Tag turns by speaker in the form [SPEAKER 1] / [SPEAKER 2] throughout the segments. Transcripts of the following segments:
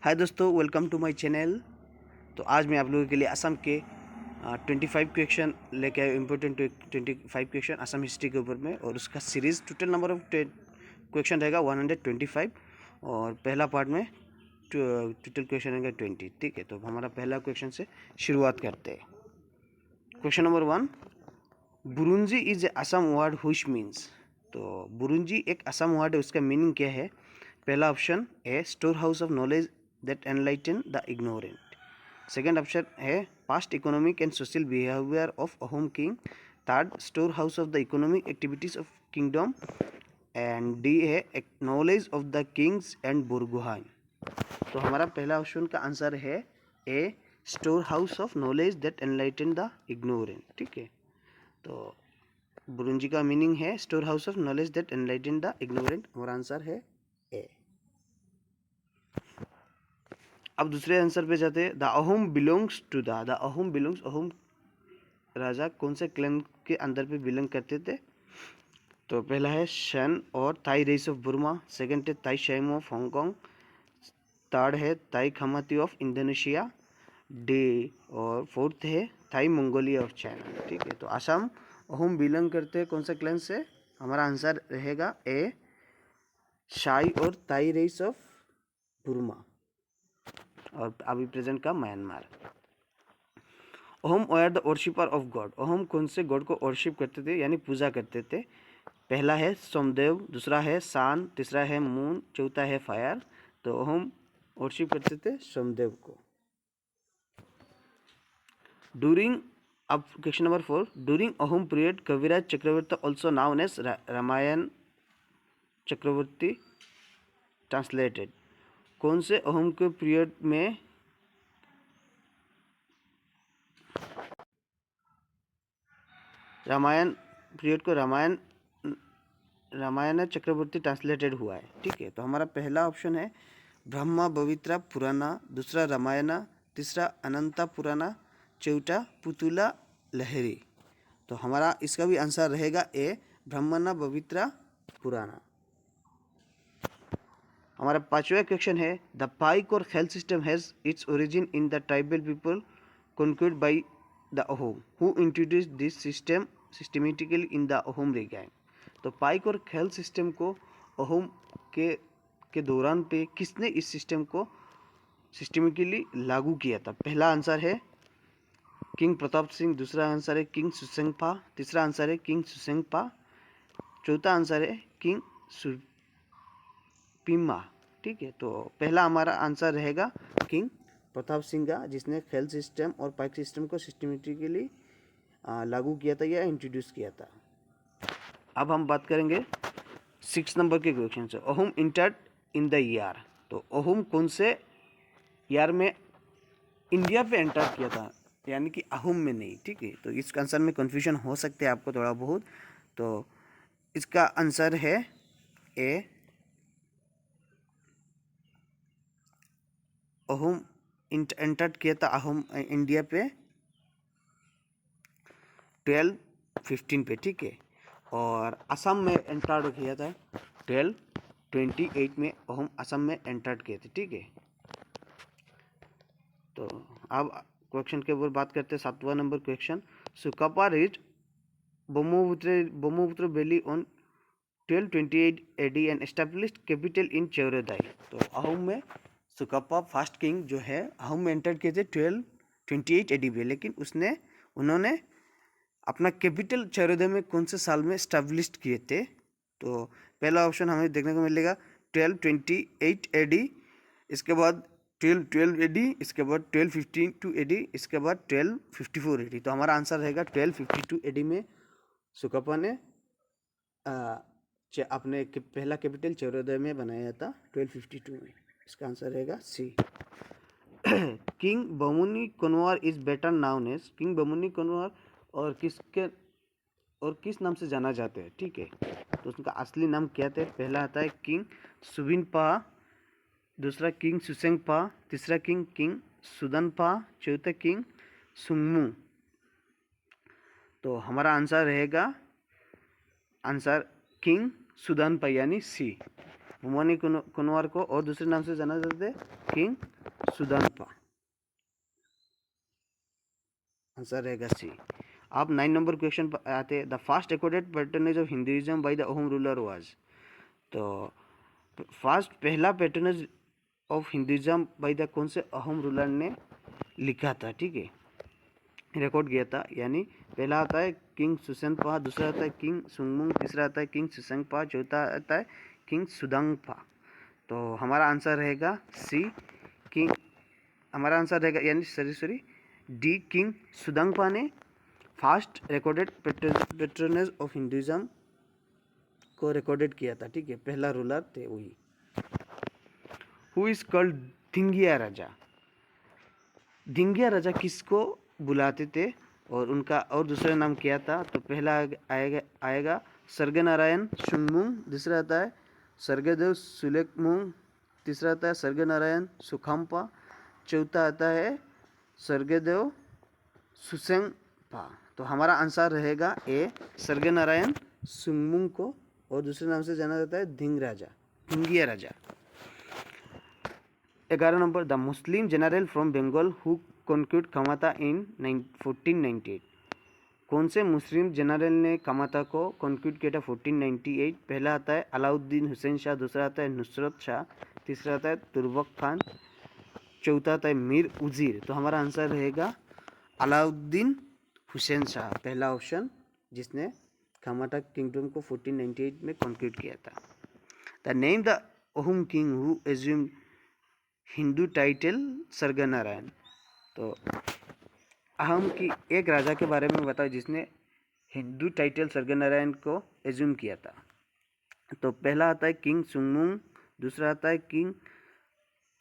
[SPEAKER 1] हाय दोस्तों, welcome to my channel. तो आज मैं आप लोगों के लिए असम के 25 क्वेश्चन लेके आया, इम्पोर्टेंट 25 क्वेश्चन असम हिस्ट्री के ऊपर में। और उसका series total number of question रहेगा 125। और पहला पार्ट में टोटल क्वेश्चन रहेगा 20। ठीक है, तो हमारा पहला क्वेश्चन से शुरुआत करते हैं। Question number 1, Buranji is a Assam word which means. तो बुरुंजी एक असम वर्ड है, उसका मीनिंग क्या है? पहला ऑप्शन है store house of knowledge that enlighten the ignorant. Second option है past economic and social behaviour of Ahom king. Third, store house of the economic activities of kingdom. And D है knowledge of the kings and Burhagohain. तो हमारा पहला option का answer है A, store house of knowledge that enlighten the ignorant. ठीक है, तो बुरुंजी का मीनिंग है store house of knowledge that enlighten the ignorant. हमारा आंसर है ए। अब दूसरे आंसर पे जाते हैं। The Ahom belongs to the Ahom belongs, Ahom राजा कौन से क्लैन के अंदर पे बिलोंग करते थे? तो पहला है शन और Thai race of Burma. Second है ताई शाइम ऑफ हांगकांग। थर्ड है ताई खमाती ऑफ इंडोनेशिया डे। और फोर्थ है थाई मंगोलिया ऑफ चाइना। ठीक है, तो असम अहोम बिलोंग करते हैं कौन सा क्लैन से? हमारा आंसर रहेगा ए, शाई और ताई रेस ऑफ बुर्मा और अभी प्रेजेंट का Myanmar. Ahom were the worshipper of God. Ahom कौन से गॉड को वर्शिप करते थे यानी पूजा करते थे? पहला है सोमदेव, दूसरा है सान, तीसरा है मून, चौथा है फायर। तो अहोम वर्शिप करते थे सोमदेव को। ड्यूरिंग, अब question number 4, during Ahom period Kaviraj Chakravarti also known as Ramayana Chakravarti translated. कौन से अहोम के पीरियड में रामायण पीरियड को रामायण चक्रवर्ती ट्रांसलेटेड हुआ है? ठीक है, तो हमारा पहला ऑप्शन है ब्रह्मा बवित्रा पुराना, दूसरा रामायण, तीसरा अनंता पुराना, चौथा पुतुला लहरी। तो हमारा इसका भी आंसर रहेगा ए, ब्रह्मणा बवित्रा पुराना। हमारा पांचवा क्वेश्चन है द पाइक और खेल system has its origin in the tribal people conquered by the Ahom, who introduced this system systematically in the Ahom region। तो पाइक और खेल सिस्टम को अहोम के दौरान पे किसने इस सिस्टम को सिस्टमिकली लागू किया था? पहला आंसर है किंग प्रताप सिंह, दूसरा आंसर है किंग सुसेंगपा, तीसरा आंसर है किंग सुसेंगपा, चौथा आंसर है किंग सुपीमा। ठीक है, तो पहला हमारा आंसर रहेगा किंग प्रताप सिंह का, जिसने खेल सिस्टम और पाइक सिस्टम को सिस्टमेटिकली लागू किया था या इंट्रोड्यूस किया था। अब हम बात करेंगे 6 नंबर के क्वेश्चन से। Ahom entered in the year. तो अहोम कौन से ईयर में इंडिया पे एंटर किया था, यानी कि अहोम में नहीं। ठीक है, तो इसका आंसर में कन्फ्यूजन हो सकते हैं आपको थोड़ा बहुत। तो इसका आंसर है ए, अहोम एंटर्ड किया था अहोम इंडिया पे 1215 पे। ठीक है, और असम में एंटर्ड किया था 1228 में। अहोम असम में एंटर्ड किए थे। ठीक है, तो अब क्वेश्चन के ऊपर बात करते हैं। 7वां number question, Sukapha reach Brahmaputra valley on 1228 AD and established capital in Charaideo. तो अहोम में सुकापा फर्स्ट किंग जो है अहोम में एंटर किए थे 1228 एडी पे, लेकिन उन्होंने अपना कैपिटल चौरदा में कौन से साल में एस्टेब्लिश किए थे? तो पहला ऑप्शन हमें देखने को मिलेगा 1228 एडी, इसके बाद 1212 एडी, इसके बाद 1252 एडी, इसके बाद 1254 एडी। तो हमारा आंसर रहेगा 1252 एडी में सुकप्पा ने अपने पहला कैपिटल चौरदा में बनाया था 1252 में। इसका आंसर रहेगा C. King Bamuni Konwar is better known as. King Bamuni Konwar और किस नाम से जाना जाते हैं? ठीक है, तो उसका असली नाम क्या था? पहला आता है किंग सुबिनपा, दूसरा किंग सुसेंगपा, तीसरा किंग सुदनपा, चौथा किंग सुंगमू। तो हमारा आंसर रहेगा आंसर किंग सुदनपा यानी सी। भुमनी कुनवार को और दूसरे नाम से जाना जाता है किंग सुदानपा। आंसर रहेगा सी। आप 9 नंबर क्वेश्चन पर आते हैं। The first recorded patronage of Hinduism by the Ahom ruler was. तो फर्स्ट पहला patronage of Hinduism by the कौन से अहोम रूलर ने लिखा था, ठीक है, रिकॉर्ड किया था। यानी पहला आता है किंग सुसेनपा, दूसरा आता है किंग सुंगमुंग, तीसरा आता है किंग सुसेंगपा, चौथा आता है किंग सुदांगपा। तो हमारा आंसर रहेगा सी किंग, हमारा आंसर रहेगा यानी सॉरी डी किंग सुदांगपा ने first recorded patronage of Hinduism को रिकॉर्डेड किया था, ठीक है, पहला रूलर थे वही। हु इज कॉल्ड धिंगिया राजा। धिंगिया राजा किसको बुलाते थे और उनका और दूसरा नाम क्या था? तो पहला आएगा सर्गनारायण सुंगमुंग, दूसरा आता है सर्गदेव सुलेकमुंग, तीसरा आता है सर्गनारायण सुखाम्पा, चौथा आता है सर्गदेव सुसेंगपा। तो हमारा आंसर रहेगा ए सर्गनारायण सुंगमुंग को और दूसरे नाम से जाना जाता है धिंगिया राजा। 11 number, the Muslim general from Bengal who conquered Kamata in 1498। कौन से मुस्लिम जनरल ने कमाता को कॉन्क्यूड किया था 1498? पहला आता है अलाउद्दीन हुसैन शाह, दूसरा आता है नुसरत शाह, तीसरा आता है तुर्बक खान, चौथा आता है मीर उजीर। तो हमारा आंसर रहेगा अलाउद्दीन हुसैन शाह, पहला ऑप्शन, जिसने कमाता किंगडम को 1498 में कॉन्क्यूड किया था। The name the Ahom king who assumed Hindu title Swarganarayan. तो अहोम की एक राजा के बारे में बताओ जिसने हिंदू टाइटल सर्गनारायण को एज्यूम किया था। तो पहला आता है किंग सुंगमुंग, दूसरा आता है किंग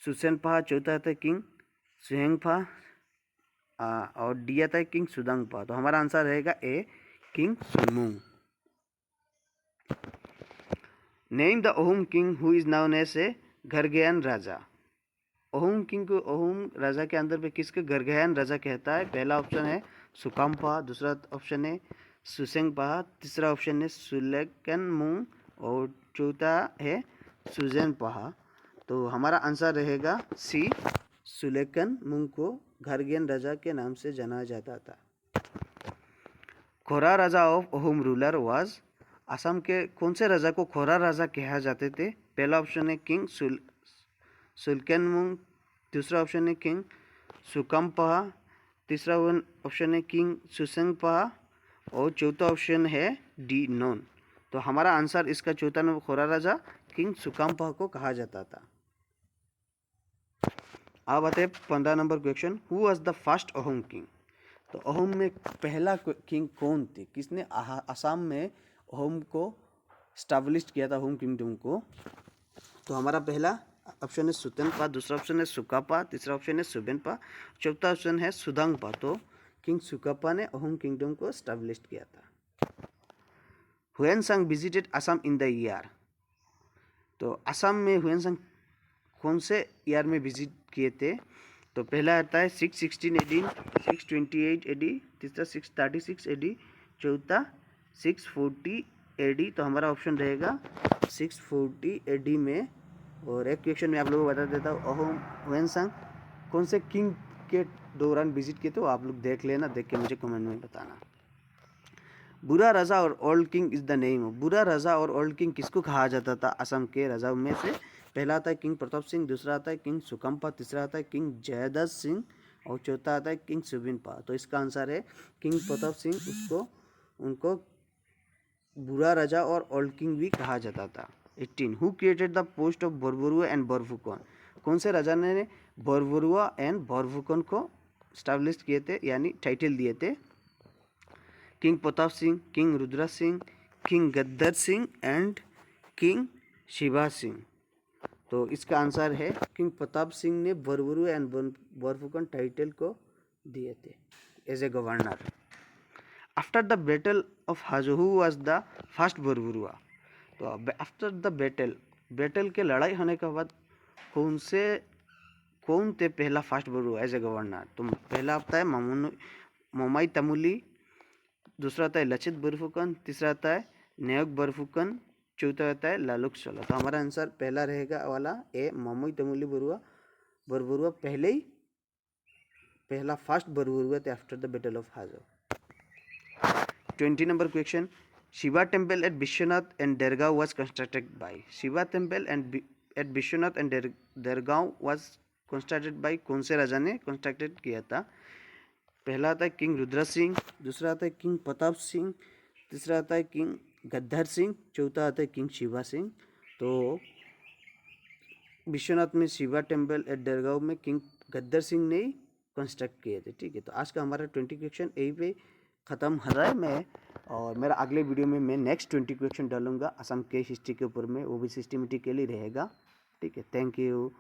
[SPEAKER 1] सुसेनपा, चौथा आता है किंग सुहेंगपा और डी आता है किंग सुदांगपा। तो हमारा आंसर रहेगा A king Suhungmung. Name the Ahom king who is known as a Ghargayan राजा। अहोम किंग को अहोम राजा के अंदर पे किसके घरगयान राजा कहता है? पहला ऑप्शन है सुकाम्पा, दूसरा ऑप्शन है सुसेंगपा, तीसरा ऑप्शन है सुलेकनमुंग और चौथा है सुजेनपा। तो हमारा आंसर रहेगा सी सुलेकनमुंग को घरगयान राजा के नाम से जाना जाता था। खोरा राजा of Ahom ruler was. Assam के कौन से राजा को खोरा राजा कहा जाते थे? पहला ऑप्शन है किंग सुल्कनमुंग, दूसरा ऑप्शन है किंग सुकाम्पा, तीसरा ऑप्शन है किंग सुसेंगपा और चौथा ऑप्शन है डी नॉन। तो हमारा आंसर इसका चौथा नंबर खोरा राजा किंग सुकाम्पा को कहा जाता था। अब आते हैं 15 number question, who was the first Ahom king. तो अहोम में पहला किंग कौन थे? किसने असम में अहोम को स्टैब्लिश किया था, अहोम किंगडम को? तो हमारा पहला ऑप्शन है सुतेनपा, दूसरा ऑप्शन है सुकापा, तीसरा ऑप्शन है सुबेनपा, चौथा ऑप्शन है सुदांगपा। तो किंग सुकापा ने अहोम किंगडम को स्टैब्लिश किया था। Hiuen Tsang visited Assam in the year. तो असम में हुएनसांग कौन से ईयर में विजिट किए थे? तो पहला आता है 616 एडी, 628 एडी, तीसरा 636 एडी, चौथा 640 एडी। तो हमारा ऑप्शन रहेगा 640 एडी में। और एक क्वेश्चन में आप लोगों को बता देता हूँ, अहोम हुएनसांग कौन से किंग के दौरान विजिट किए थे वो आप लोग देख लेना, देख के मुझे कमेंट में बताना। बुरा राजा और old king is the name. बुरा राजा और ओल्ड किंग किसको कहा जाता था असम के राजाओं में से? पहला आता है किंग प्रताप सिंह, दूसरा आता है किंग सुकम्पा, तीसरा आता है किंग जयदत्त सिंह और चौथा आता है किंग सुबिनपा। तो इसका आंसर है किंग प्रताप सिंह। उनको बुरा राजा और ओल्ड किंग भी कहा जाता था। 18, who created the post of Borbarua and Borphukan. कौन से राजा ने बोरबुरुआ एंड बोरफुकन को स्टैब्लिश किए थे यानी टाइटल दिए थे? King Pratap Singh, king Rudra Singh, king गद्दर Singh and king Shiva Singh. तो इसका आंसर है किंग प्रताप सिंह ने बोरबुरुआ एंड बोरफुकन टाइटल को दिए थे as a governor. After the battle of Hajo who was the first Borbarua. तो आफ्टर द बैटल के लड़ाई होने के बाद कौन थे पहला फर्स्ट बोरबुरुआ एज ए गवर्नर? तो पहला आता है मोमाई तमुली, दूसरा आता है लचित बोरफुकन, तीसरा आता है नेयोग बोरफुकन, चौथा होता है लालुक सोला। तो हमारा आंसर पहला रहेगा वाला ए, ममई तमुली बरबरुआ पहला फर्स्ट बरबरुआ थे after the battle of Hajo. 20 number question, Shiva temple at Vishwanath and Dergaon was constructed by? Shiva temple at Vishwanath and Dergaon was constructed by कौन से राजा ने कंस्ट्रक्टेड किया था? पहला आता है किंग रुद्र सिंह, दूसरा आता है किंग प्रताप सिंह, तीसरा आता है किंग गद्दर सिंह, चौथा आता है किंग शिवा सिंह। तो विश्वनाथ में शिवा टेम्पल एट दरगांव में किंग गद्दर सिंह ने कंस्ट्रक्ट किए थे। ठीक है, तो आज का हमारा 20 क्वेश्चन यहीं पे ख़त्म हो रहा है। मैं और मेरा अगले वीडियो में मैं नेक्स्ट 20 क्वेश्चन डालूंगा असम के हिस्ट्री के ऊपर में, वो भी सिस्टमेटिकली रहेगा। ठीक है, थैंक यू।